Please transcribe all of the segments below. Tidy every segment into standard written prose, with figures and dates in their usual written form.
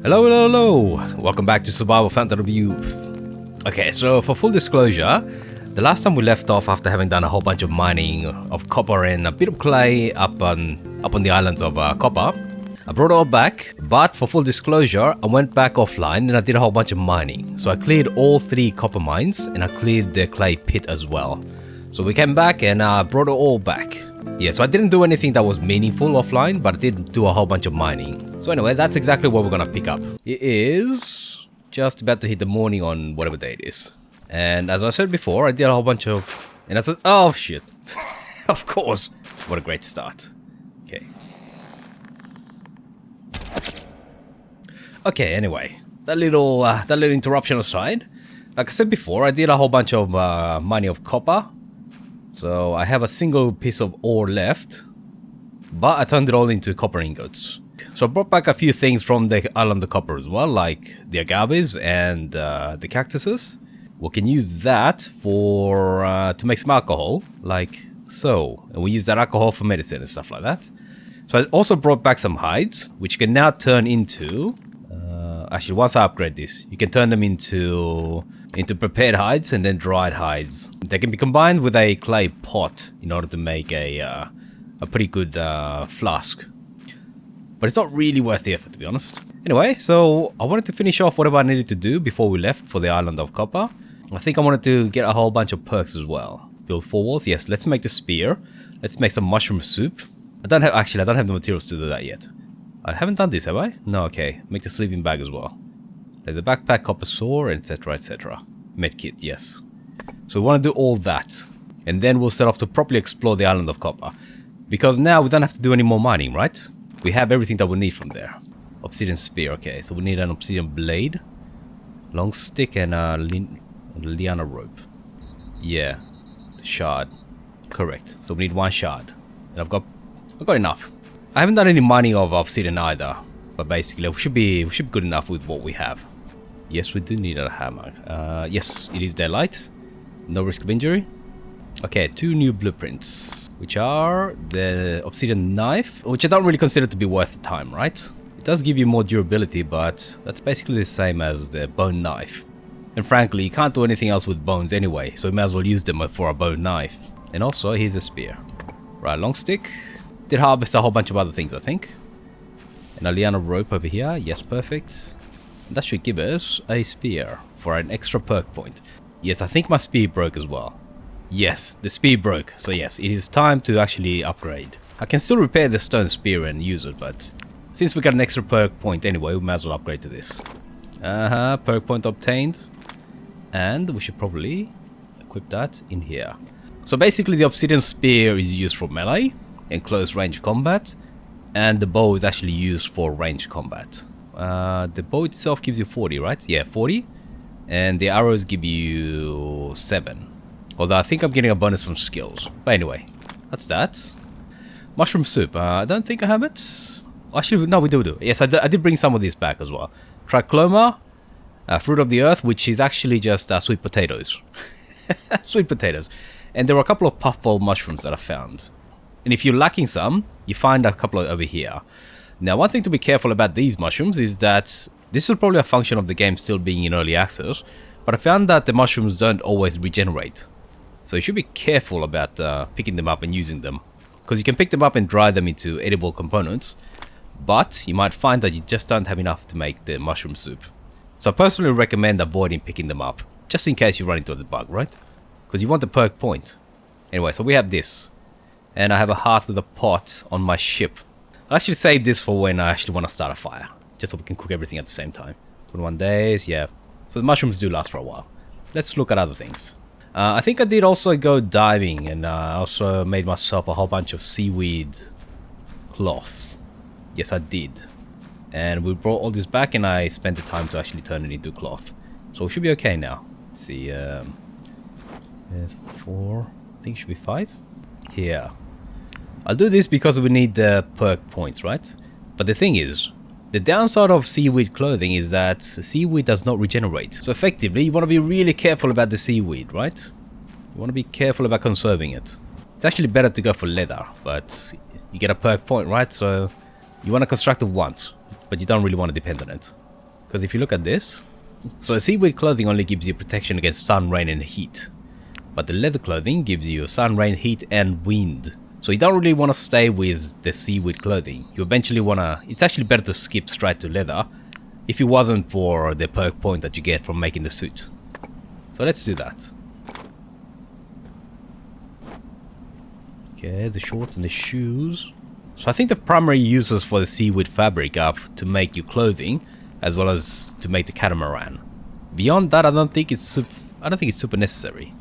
Hello, hello, hello! Welcome back to Survival Fountain of Youth. Okay, so for full disclosure, the last time we left off after having done a whole bunch of mining of copper and a bit of clay up on the islands of copper, I brought it all back, but for full disclosure, I went back offline and I did a whole bunch of mining. So I cleared all 3 copper mines and I cleared the clay pit as well. So we came back and brought it all back. Yeah, so I didn't do anything that was meaningful offline, but I did do a whole bunch of mining. So anyway, that's exactly what we're gonna pick up. It is just about to hit the morning on whatever day it is. And as I said before, I did a whole bunch of... And I said, oh shit. Of course. What a great start. Okay. Okay, anyway. That little interruption aside. Like I said before, I did a whole bunch of mining of copper. So I have a single piece of ore left, but I turned it all into copper ingots. So I brought back a few things from the island of copper as well, like the agaves and the cactuses. We can use that for to make some alcohol, like so. And we use that alcohol for medicine and stuff like that. So I also brought back some hides, which can now turn into... actually, once I upgrade this, you can turn them into prepared hides and then dried hides. They can be combined with a clay pot in order to make a pretty good flask. But it's not really worth the effort, to be honest. Anyway, so I wanted to finish off whatever I needed to do before we left for the island of copper. I think I wanted to get a whole bunch of perks as well. Build 4 walls. Yes, let's make the spear. Let's make some mushroom soup. I don't have the materials to do that yet. I haven't done this, have I? No, okay. Make the sleeping bag as well. The backpack, copper sword, etc, etc. Medkit, yes. So we want to do all that. And then we'll set off to properly explore the island of copper. Because now we don't have to do any more mining, right? We have everything that we need from there. Obsidian spear, okay. So we need an obsidian blade, long stick, and a liana rope. Yeah, shard. Correct. So we need 1 shard. And I've got enough. I haven't done any mining of obsidian either. But basically, we should be good enough with what we have. Yes, we do need a hammer. Yes, it is daylight. No risk of injury. Okay, 2 new blueprints, which are the obsidian knife, which I don't really consider to be worth the time, right? It does give you more durability, but that's basically the same as the bone knife. And frankly, you can't do anything else with bones anyway, so you may as well use them for a bone knife. And also, here's a spear. Right, long stick. Did harvest a whole bunch of other things, I think. And a liana rope over here. Yes, perfect. That should give us a spear for an extra perk point. Yes, I think my spear broke as well. Yes, the spear broke. So yes, it is time to actually upgrade. I can still repair the stone spear and use it, but since we got an extra perk point anyway, we might as well upgrade to this. Perk point obtained. And we should probably equip that in here. So basically the obsidian spear is used for melee and close range combat. And the bow is actually used for range combat. The bow itself gives you 40, right? Yeah, 40. And the arrows give you 7. Although I think I'm getting a bonus from skills. But anyway, that's that. Mushroom soup. I don't think I have it. Actually, no, we do. Yes, I did bring some of these back as well. Trichloma, fruit of the earth, which is actually just sweet potatoes. Sweet potatoes. And there were a couple of puffball mushrooms that I found. And if you're lacking some, you find a couple over here. Now, one thing to be careful about these mushrooms is that this is probably a function of the game still being in early access, but I found that the mushrooms don't always regenerate. So you should be careful about picking them up and using them. Because you can pick them up and dry them into edible components, but you might find that you just don't have enough to make the mushroom soup. So I personally recommend avoiding picking them up, just in case you run into the bug, right? Because you want the perk point. Anyway, so we have this. And I have a hearth with a pot on my ship. I'll actually save this for when I actually want to start a fire. Just so we can cook everything at the same time. 21 days, yeah. So the mushrooms do last for a while. Let's look at other things. I think I did also go diving. And I also made myself a whole bunch of seaweed cloth. Yes, I did. And we brought all this back and I spent the time to actually turn it into cloth. So we should be okay now. Let's see. There's 4. I think it should be 5. Here. I'll do this because we need the perk points, right? But the thing is, the downside of seaweed clothing is that seaweed does not regenerate. So effectively, you want to be really careful about the seaweed, right? You want to be careful about conserving it. It's actually better to go for leather, but you get a perk point, right? So you want to construct it once, but you don't really want to depend on it. Because if you look at this, so a seaweed clothing only gives you protection against sun, rain and heat. But the leather clothing gives you sun, rain, heat and wind. So you don't really want to stay with the seaweed clothing. You eventually want to... It's actually better to skip straight to leather if it wasn't for the perk point that you get from making the suit. So let's do that. Okay, the shorts and the shoes. So I think the primary uses for the seaweed fabric are to make your clothing, as well as to make the catamaran. Beyond that, I don't think it's super necessary.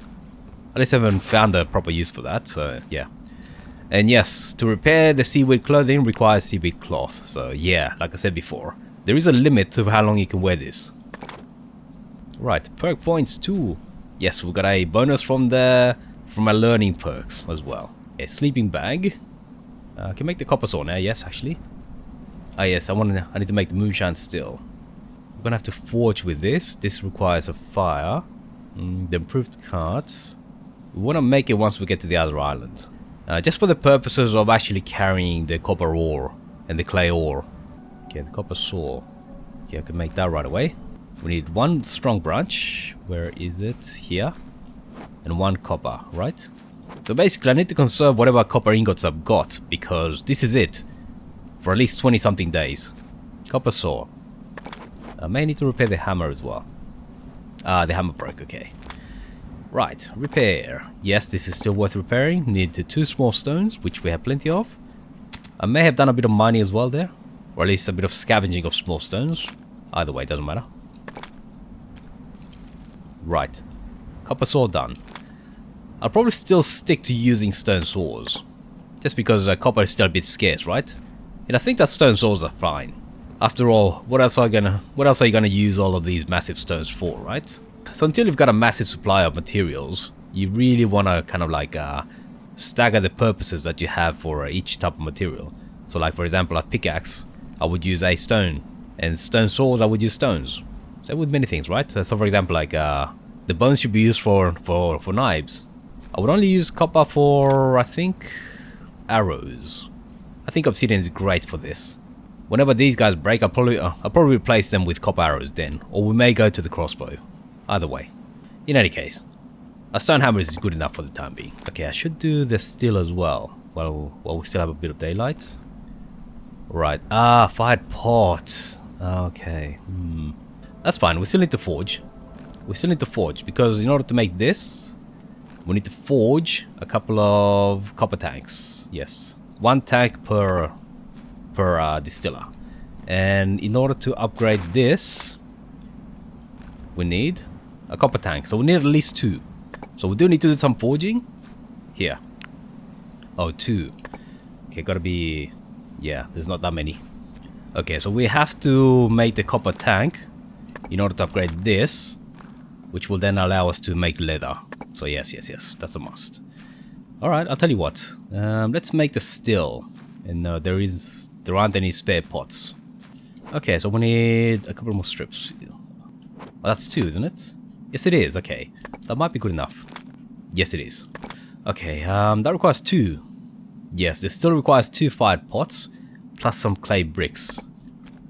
At least I haven't found a proper use for that, so yeah. And yes, to repair the seaweed clothing requires seaweed cloth. So yeah, like I said before, there is a limit to how long you can wear this. Right, perk points too. Yes, we got a bonus from our learning perks as well. A sleeping bag. I can make the copper saw now, yes, actually. Ah, yes, I need to make the moonshine still. I'm gonna have to forge with this. This requires a fire. The improved carts. We want to make it once we get to the other island. Just for the purposes of actually carrying the copper ore and the clay ore. Okay, the copper saw. Okay, I can make that right away. We need one strong branch. Where is it? Here. And one copper, right? So basically I need to conserve whatever copper ingots I've got, because this is it. For at least 20 something days. Copper saw. I may need to repair the hammer as well. The hammer broke, okay. Right, repair. Yes, this is still worth repairing. Need the 2 small stones, which we have plenty of. I may have done a bit of mining as well there. Or at least a bit of scavenging of small stones. Either way, doesn't matter. Right. Copper saw done. I'll probably still stick to using stone saws. Just because copper is still a bit scarce, right? And I think that stone saws are fine. After all, what else are you gonna use all of these massive stones for, right? So until you've got a massive supply of materials, you really wanna kind of like stagger the purposes that you have for each type of material. So like for example, a pickaxe, I would use a stone, and stone saws, I would use stones. So with many things, right? So for example, like the bones should be used for knives. I would only use copper for, I think, arrows. I think obsidian is great for this. Whenever these guys break, I'll probably replace them with copper arrows then, or we may go to the crossbow. Either way. In any case, a stone hammer is good enough for the time being. Okay, I should do the steel as well, while we still have a bit of daylight. Right, fired pot. Okay, that's fine, we still need to forge. Because in order to make this, we need to forge a couple of copper tanks. Yes, 1 tank per distiller. And in order to upgrade this, we need a copper tank. So we need at least 2. So we do need to do some forging. Here. Oh, 2. Okay, gotta be... Yeah, there's not that many. Okay, so we have to make the copper tank in order to upgrade this, which will then allow us to make leather. So yes, that's a must. Alright, I'll tell you what. Let's make the still. And there aren't any spare pots. Okay, so we need a couple more strips. Well, that's 2, isn't it? Yes, it is. Okay, that might be good enough. Yes, it is. Okay, that requires 2. Yes, this still requires 2 fired pots, plus some clay bricks.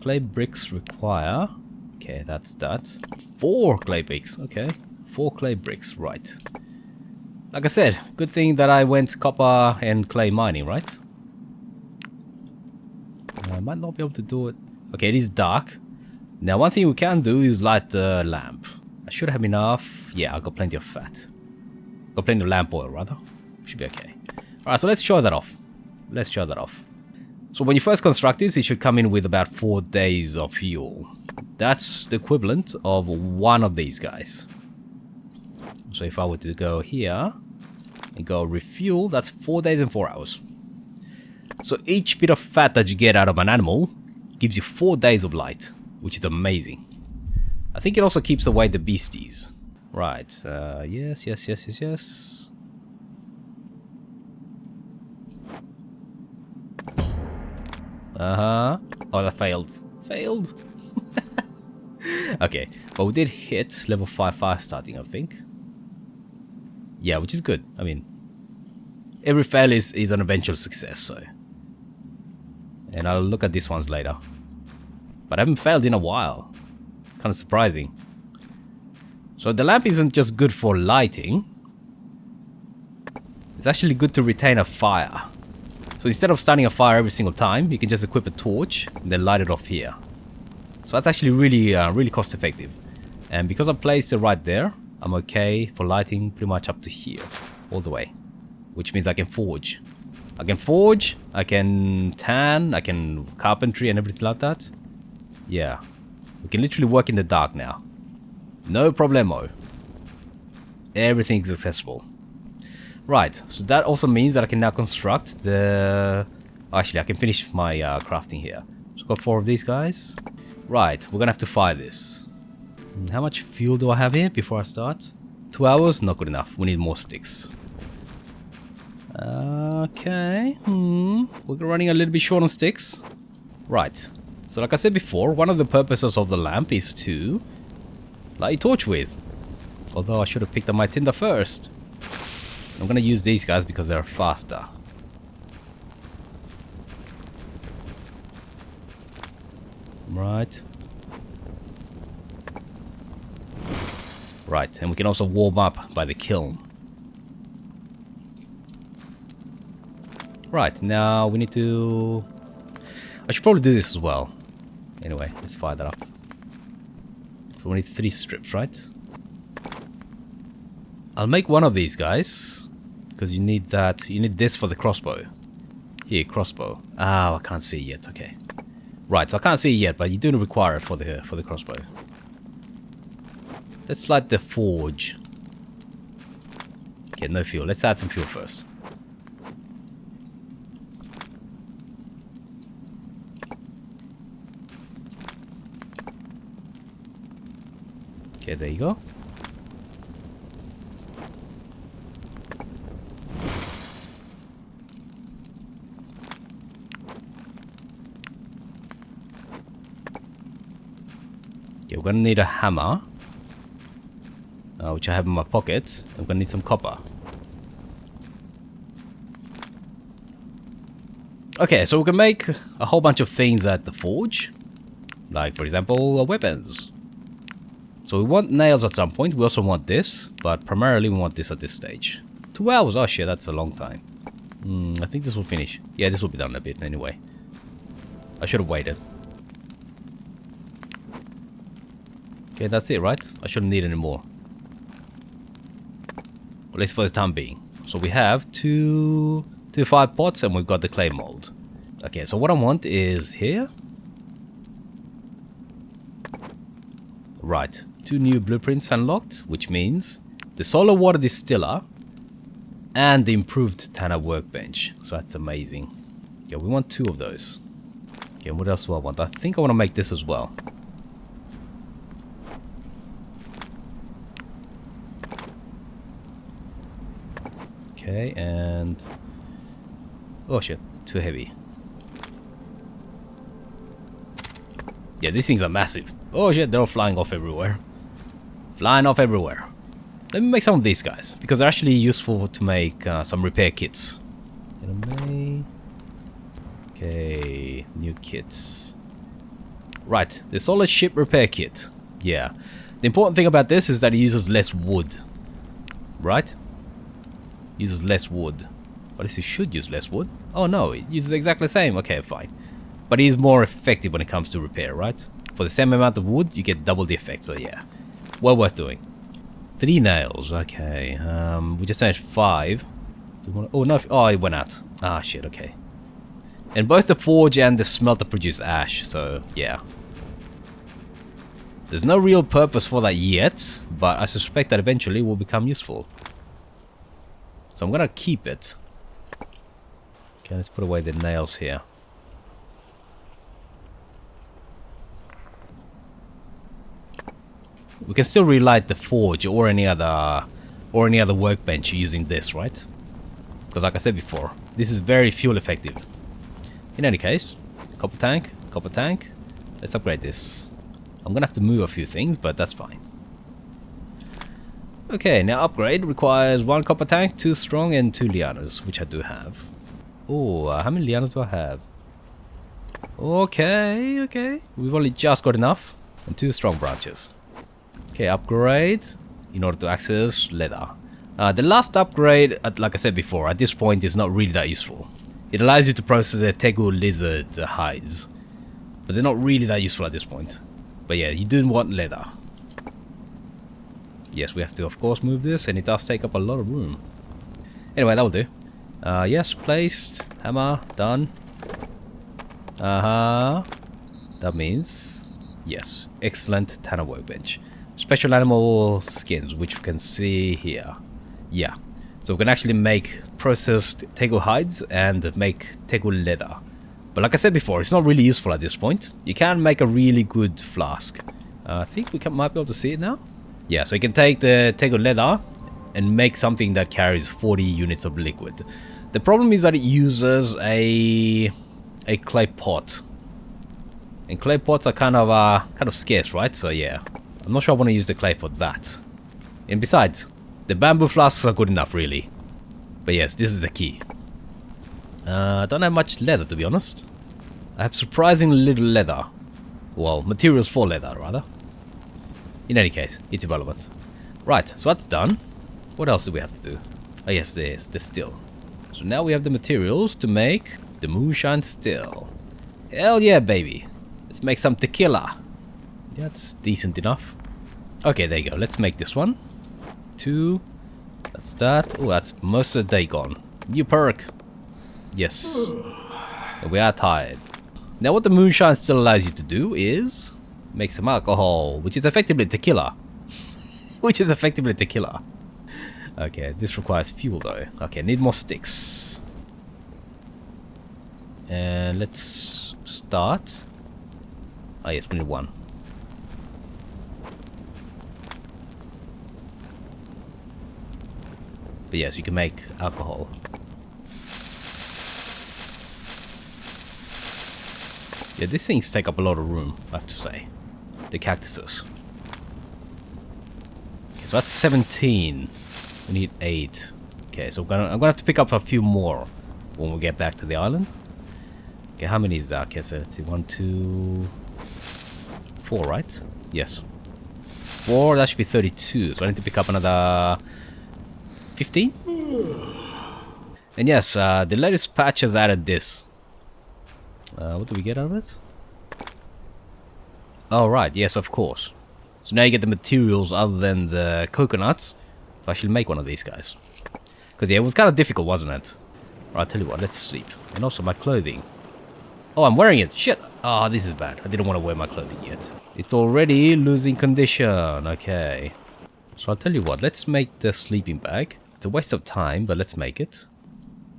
Clay bricks require... Okay, that's that. 4 clay bricks. Okay, 4 clay bricks. Right. Like I said, good thing that I went copper and clay mining, right? I might not be able to do it. Okay, it is dark. Now, one thing we can do is light the lamp. I should have enough. Yeah, I've got plenty of fat. Got plenty of lamp oil, rather. Should be okay. Alright, so let's show that off. So when you first construct this, it should come in with about 4 days of fuel. That's the equivalent of 1 of these guys. So if I were to go here and go refuel, that's 4 days and 4 hours. So each bit of fat that you get out of an animal gives you 4 days of light, which is amazing. I think it also keeps away the beasties. Right, yes. Oh, that failed. Okay, but we did hit level 5 fire starting, I think. Yeah, which is good. I mean, every fail is an eventual success, so. And I'll look at these ones later. But I haven't failed in a while. It's kind of surprising. So the lamp isn't just good for lighting. It's actually good to retain a fire. So instead of starting a fire every single time, you can just equip a torch and then light it off here. So that's actually really cost effective. And because I placed it right there, I'm okay for lighting pretty much up to here, all the way. Which means I can forge. I can tan, I can carpentry and everything like that. Yeah. We can literally work in the dark now. No problemo. Everything is accessible. Right, so that also means that I can now construct the... Actually, I can finish my crafting here. So I've got 4 of these guys. Right, we're gonna have to fire this. How much fuel do I have here before I start? 2 hours? Not good enough. We need more sticks. Okay. We're running a little bit short on sticks. Right. So like I said before, one of the purposes of the lamp is to light a torch with. Although I should have picked up my tinder first. I'm gonna use these guys because they're faster. Right. Right, and we can also warm up by the kiln. Right, now we need to... I should probably do this as well. Anyway, let's fire that up. So we need 3 strips, right? I'll make one of these guys. Because you need that. You need this for the crossbow. Here, crossbow. Ah, I can't see it yet. Okay. Right, so I can't see it yet, but you do require it for the crossbow. Let's light the forge. Okay, no fuel. Let's add some fuel first. Okay, there you go. Okay, we're gonna need a hammer. Which I have in my pocket. I'm gonna need some copper. Okay, so we can make a whole bunch of things at the forge. Like, for example, weapons. So we want nails at some point. We also want this. But primarily we want this at this stage. 2 hours? Oh shit, that's a long time. I think this will finish. Yeah, this will be done in a bit anyway. I should have waited. Okay, that's it, right? I shouldn't need any more. At least for the time being. So we have two 5 pots and we've got the clay mold. Okay, so what I want is here. Right, 2 new blueprints unlocked, which means the solar water distiller and the improved tanner workbench. So that's amazing. Yeah, we want 2 of those. Okay, what else do I want? I think I want to make this as well. Okay, and... oh shit, too heavy. Yeah, these things are massive. Oh shit, they're all flying off everywhere. Flying off everywhere. Let me make some of these guys, because they're actually useful to make some repair kits. Okay, new kits. Right, the solid ship repair kit. Yeah. The important thing about this is that it uses less wood. Right? Uses less wood. Or at least it should use less wood. Oh no, it uses exactly the same. Okay, fine. But it is more effective when it comes to repair, right? For the same amount of wood, you get double the effect, so yeah. Well worth doing. 3 nails, okay. We just finished 5. Oh no, oh it went out. Ah shit, okay. And both the forge and the smelter produce ash, so yeah. There's no real purpose for that yet, but I suspect that eventually will become useful. So I'm gonna keep it. Okay, let's put away the nails here. We can still relight the forge or any other workbench using this, right? Because like I said before, this is very fuel effective. In any case, copper tank. Let's upgrade this. I'm gonna have to move a few things, but that's fine. Okay, now upgrade requires 1 copper tank, 2 strong, and 2 lianas, which I do have. Oh, how many lianas do I have? Okay. We've only just got enough. And 2 strong branches. Okay, upgrade in order to access leather. The last upgrade, like I said before, at this point is not really that useful. It allows you to process the tegu lizard hides, but they're not really that useful at this point. But yeah, you do want leather. Yes, we have to of course move this, and it does take up a lot of room. Anyway, that will do. Yes, placed. Hammer, done. That means, yes, excellent tanner workbench. Special animal skins, which we can see here. Yeah, so we can actually make processed tegu hides and make tegu leather. But like I said before, it's not really useful at this point. You can make a really good flask. I think we might be able to see it now. Yeah, so you can take the tegu leather and make something that carries 40 units of liquid. The problem is that it uses a clay pot. And clay pots are kind of scarce, right? So yeah, I'm not sure I want to use the clay for that. And besides, the bamboo flasks are good enough, really. But yes, this is the key. I don't have much leather, to be honest. I have surprisingly little leather. Well, materials for leather, rather. In any case, it's irrelevant. Right, so that's done. What else do we have to do? Oh yes, there's the still. So now we have the materials to make the moonshine still. Hell yeah, baby. Let's make some tequila. That's decent enough. Okay, there you go. Let's make this one. 2. That's that. Oh, that's most of the day gone. New perk. Yes. We are tired. Now what the moonshine still allows you to do is make some alcohol, which is effectively tequila. Which is effectively tequila. Okay, this requires fuel though. Okay, need more sticks. And let's start. Oh yes, we need 1. But yes, you can make alcohol. Yeah, these things take up a lot of room, I have to say. The cactuses. Okay, so that's 17. We need 8. Okay, so I'm gonna have to pick up a few more when we get back to the island. Okay, how many is that? Okay, so let's see. 1, 2, 4, right? Yes. 4, that should be 32. So I need to pick up another 15? And yes, the latest patch has added this. What do we get out of it? Oh, right. Yes, of course. So now you get the materials other than the coconuts to actually make one of these guys. Because, yeah, it was kind of difficult, wasn't it? Right, I'll tell you what. Let's sleep. And also my clothing. Oh, I'm wearing it. Shit. Oh, this is bad. I didn't want to wear my clothing yet. It's already losing condition. Okay. So I'll tell you what. Let's make the sleeping bag. It's a waste of time, but let's make it.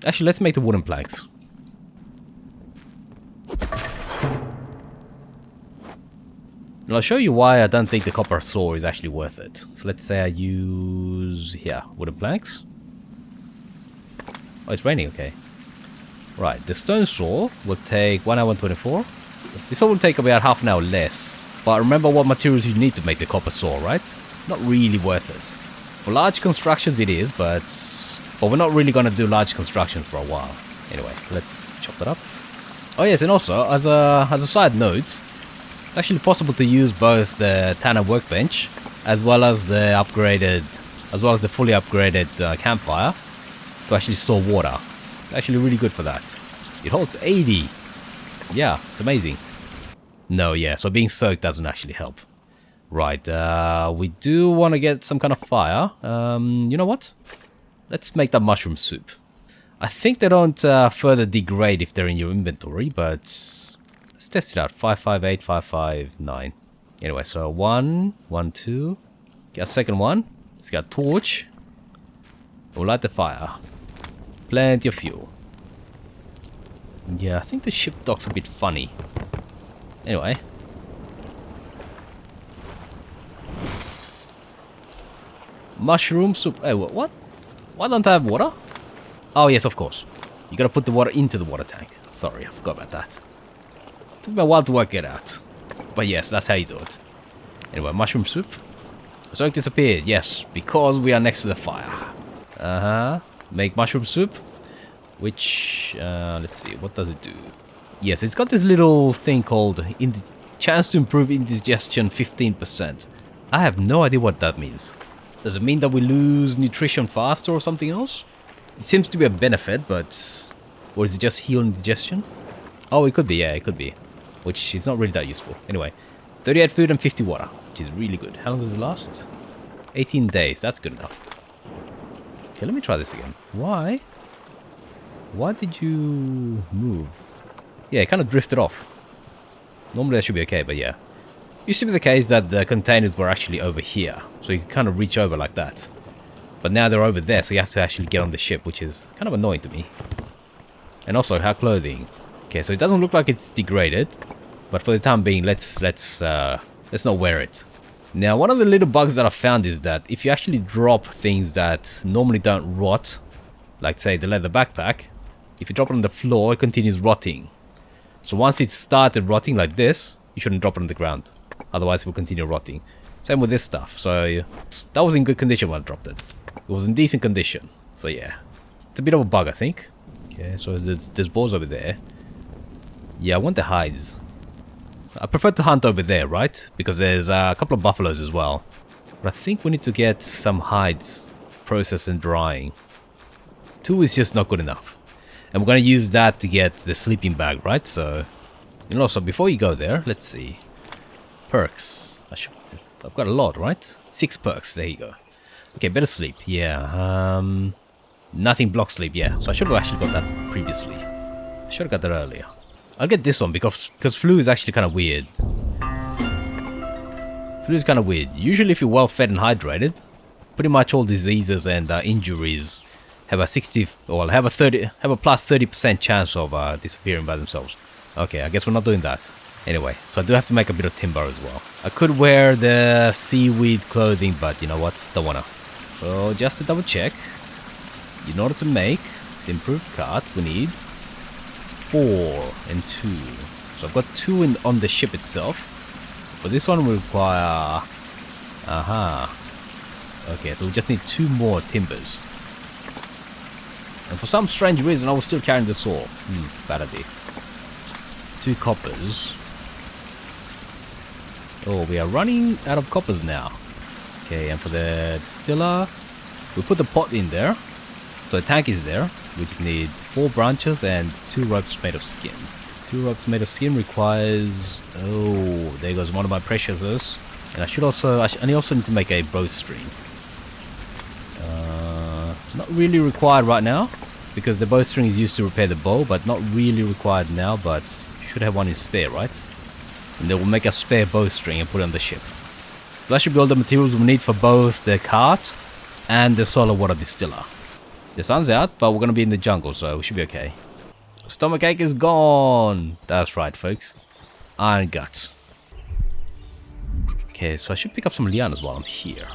Actually, let's make the wooden planks. And I'll show you why I don't think the copper saw is actually worth it. So let's say I use, here, wooden planks. Oh, it's raining, okay. Right, the stone saw will take 1 hour and 24. This one will take about half an hour less. But remember what materials you need to make the copper saw, right? Not really worth it. For large constructions it is, but we're not really going to do large constructions for a while. Anyway, let's chop that up. Oh yes, and also, as a side note, it's actually possible to use both the tanner workbench as well as the fully upgraded campfire to actually store water. It's actually really good for that. It holds 80. Yeah, it's amazing. No, yeah, so being soaked doesn't actually help. Right, we do want to get some kind of fire. You know what? Let's make that mushroom soup. I think they don't further degrade if they're in your inventory, but let's test it out. 558, 559. Anyway, so 1, 1, 2. Get a second one. Let's get a torch. We'll light the fire. Plenty of fuel. Yeah, I think the ship dock's a bit funny. Anyway. Mushroom soup. Hey, what? Why don't I have water? Oh, yes, of course. You gotta put the water into the water tank. Sorry, I forgot about that. Took me a while to work it out. But yes, that's how you do it. Anyway, mushroom soup. So it disappeared. Yes, because we are next to the fire. Make mushroom soup. Which, let's see, what does it do? Yes, it's got this little thing called Chance to improve indigestion 15%. I have no idea what that means. Does it mean that we lose nutrition faster or something else? It seems to be a benefit, but... Or is it just heal indigestion? Oh, it could be, yeah, it could be. Which is not really that useful. Anyway, 38 food and 50 water, which is really good. How long does it last? 18 days, that's good enough. Okay, let me try this again. Why? Why did you move? Yeah, it kind of drifted off. Normally that should be okay, but yeah. Used to be the case that the containers were actually over here. So you could kind of reach over like that. But now they're over there, so you have to actually get on the ship, which is kind of annoying to me. And also, our clothing. Okay, so it doesn't look like it's degraded. But for the time being, let's not wear it. Now, one of the little bugs that I found is that if you actually drop things that normally don't rot, like say the leather backpack, if you drop it on the floor, it continues rotting. So once it started rotting like this, you shouldn't drop it on the ground. Otherwise, it will continue rotting. Same with this stuff. So that was in good condition when I dropped it. It was in decent condition. So yeah, it's a bit of a bug, I think. Okay, so there's balls over there. Yeah, I want the hides. I prefer to hunt over there, right? Because there's a couple of buffaloes as well. But I think we need to get some hides processed and drying. 2 is just not good enough. And we're going to use that to get the sleeping bag, right? So, and also before you go there, let's see. Perks. I've got a lot, right? 6 perks, there you go. Okay, better sleep, yeah. Nothing blocks sleep, yeah. So I should have actually got that previously. I should have got that earlier. I'll get this one because flu is actually kind of weird. Flu is kind of weird. Usually if you're well fed and hydrated, pretty much all diseases and injuries have a plus 30% chance of disappearing by themselves. Okay, I guess we're not doing that. Anyway, so I do have to make a bit of timber as well. I could wear the seaweed clothing, but you know what? Don't wanna. So just to double check, in order to make the improved cart, we need 4 and 2. So I've got 2 on the ship itself. For this one we require... Okay, so we just need 2 more timbers. And for some strange reason I was still carrying the saw. Bad idea. 2 coppers. Oh, we are running out of coppers now. Okay, and for the distiller, we put the pot in there. So the tank is there. We just need 4 branches and 2 ropes made of skin. 2 ropes made of skin requires... Oh, there goes one of my preciouses. And I also need to make a bowstring. Not really required right now, because the bowstring is used to repair the bow, but not really required now, but you should have one in spare, right? And they will make a spare bowstring and put it on the ship. So that should be all the materials we need for both the cart and the solar water distiller. The sun's out, but we're going to be in the jungle, so we should be okay. Stomachache is gone! That's right, folks. Iron guts. Okay, so I should pick up some lianas while I'm here.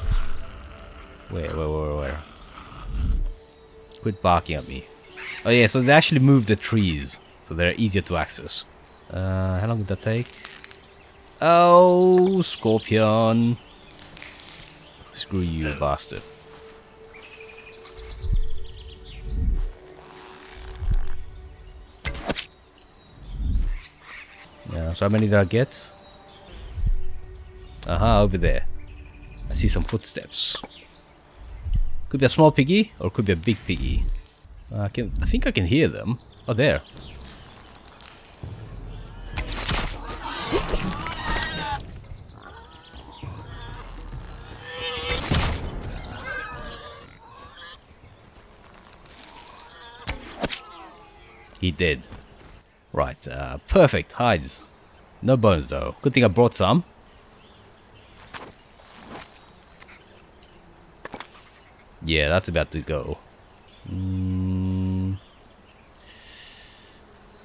Where? Quit barking at me. Oh yeah, so they actually move the trees, so they're easier to access. How long did that take? Oh, scorpion. Screw you, bastard. Yeah, so how many did I get? Over there. I see some footsteps. Could be a small piggy, or could be a big piggy. I think I can hear them. Oh, there. He did. Right, perfect. Hides. No bones, though. Good thing I brought some. Yeah, that's about to go.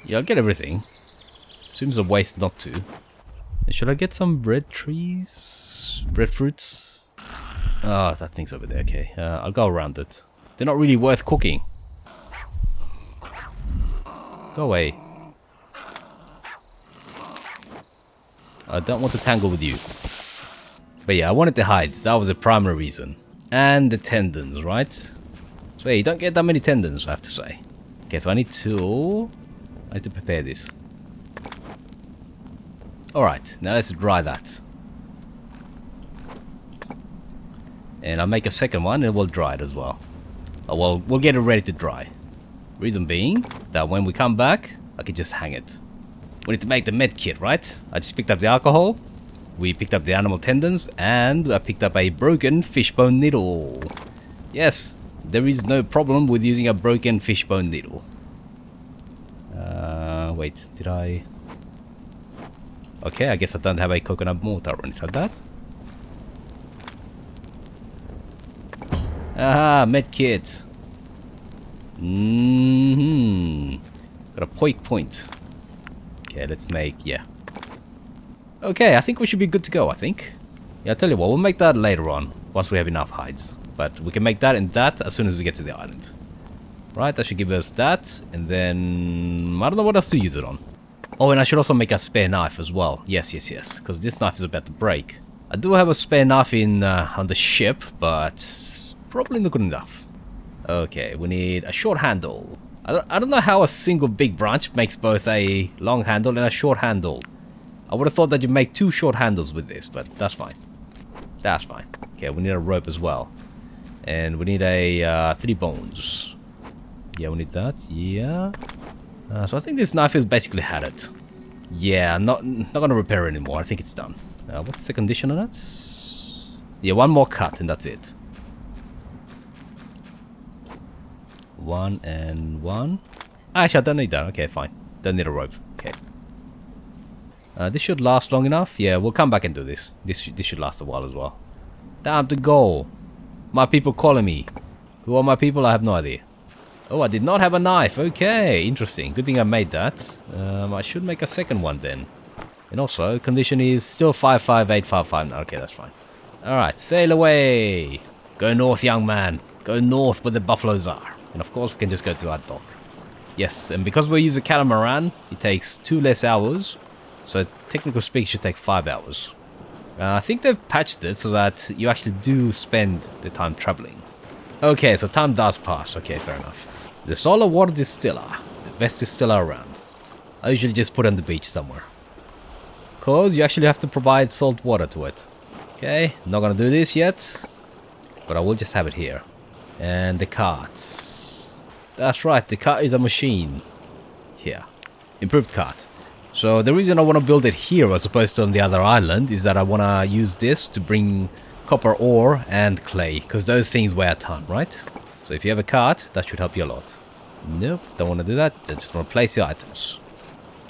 Yeah, I'll get everything. Seems a waste not to. Should I get some breadfruits? Oh, that thing's over there. Okay, I'll go around it. They're not really worth cooking. Go away. I don't want to tangle with you. But yeah, I wanted the hides. That was the primary reason. And the tendons, right? So yeah, you don't get that many tendons, I have to say. Okay, so I need to prepare this. Alright, now let's dry that. And I'll make a second one and we'll dry it as well. Oh, well, we'll get it ready to dry. Reason being that when we come back, I can just hang it. We need to make the med kit, right? I just picked up the alcohol, we picked up the animal tendons, and I picked up a broken fishbone needle. Yes, there is no problem with using a broken fishbone needle. Wait, did I... Okay, I guess I don't have a coconut mortar or anything like that. Aha, medkit. Got a point. Okay, let's make, yeah. Okay, I think we should be good to go, I think. Yeah, I'll tell you what, we'll make that later on, once we have enough hides. But we can make that and that as soon as we get to the island. Right, that should give us that, and then... I don't know what else to use it on. Oh, and I should also make a spare knife as well. Yes, because this knife is about to break. I do have a spare knife in on the ship, but probably not good enough. Okay, we need a short handle. I don't know how a single big branch makes both a long handle and a short handle. I would have thought that you'd make 2 short handles with this, but that's fine. That's fine. Okay, we need a rope as well. And we need a 3 bones. Yeah, we need that. Yeah. So I think this knife is basically had it. Yeah, not gonna repair it anymore. I think it's done. What's the condition on it? Yeah, 1 more cut and that's it. 1 and 1. Actually, I don't need that. Okay, fine. Don't need a rope. Okay. This should last long enough. Yeah, we'll come back and do this. This should last a while as well. Time to go. My people calling me. Who are my people? I have no idea. Oh, I did not have a knife. Okay, interesting. Good thing I made that. I should make a second one then. And also, condition is still 55855. Okay, that's fine. Alright, sail away. Go north, young man. Go north where the buffaloes are. And of course, we can just go to our dock. Yes, and because we use a catamaran, it takes 2 less hours. So, technically speaking, it should take 5 hours. I think they've patched it so that you actually do spend the time traveling. Okay, so time does pass. Okay, fair enough. The solar water distiller. The best distiller around. I usually just put it on the beach somewhere. Because you actually have to provide salt water to it. Okay, not gonna do this yet. But I will just have it here. And the cart. That's right, the cart is a machine. Here. Improved cart. So the reason I want to build it here as opposed to on the other island is that I want to use this to bring copper ore and clay. Because those things weigh a ton, right? So if you have a cart, that should help you a lot. Nope, don't want to do that. I just want to place the items.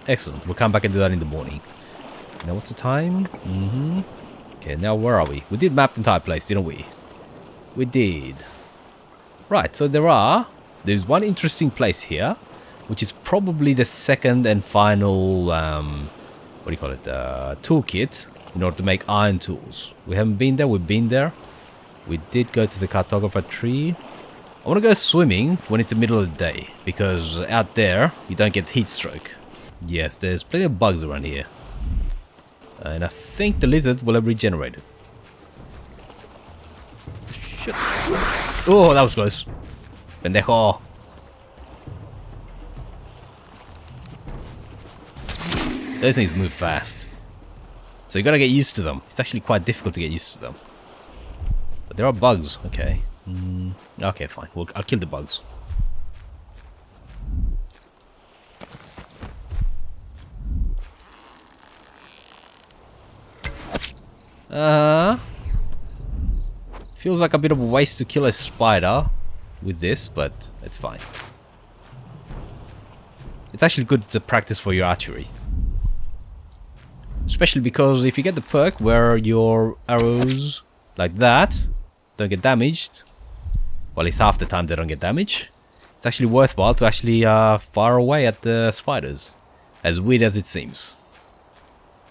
Excellent, we'll come back and do that in the morning. Now what's the time? Okay, now where are we? We did map the entire place, didn't we? We did. Right, so there's one interesting place here, which is probably the second and final, what do you call it, toolkit in order to make iron tools. We haven't been there, we've been there. We did go to the cartographer tree. I want to go swimming when it's the middle of the day, because out there, you don't get heat stroke. Yes, there's plenty of bugs around here. And I think the lizards will have regenerated. Shit. Oh, that was close. Pendejo. Those things move fast. So you gotta get used to them. It's actually quite difficult to get used to them. But there are bugs, okay. Okay, fine. I'll kill the bugs. Feels like a bit of a waste to kill a spider with this, but it's fine. It's actually good to practice for your archery. Especially because if you get the perk where your arrows, like that, don't get damaged, well, at least half the time they don't get damaged, it's actually worthwhile to actually fire away at the spiders. As weird as it seems.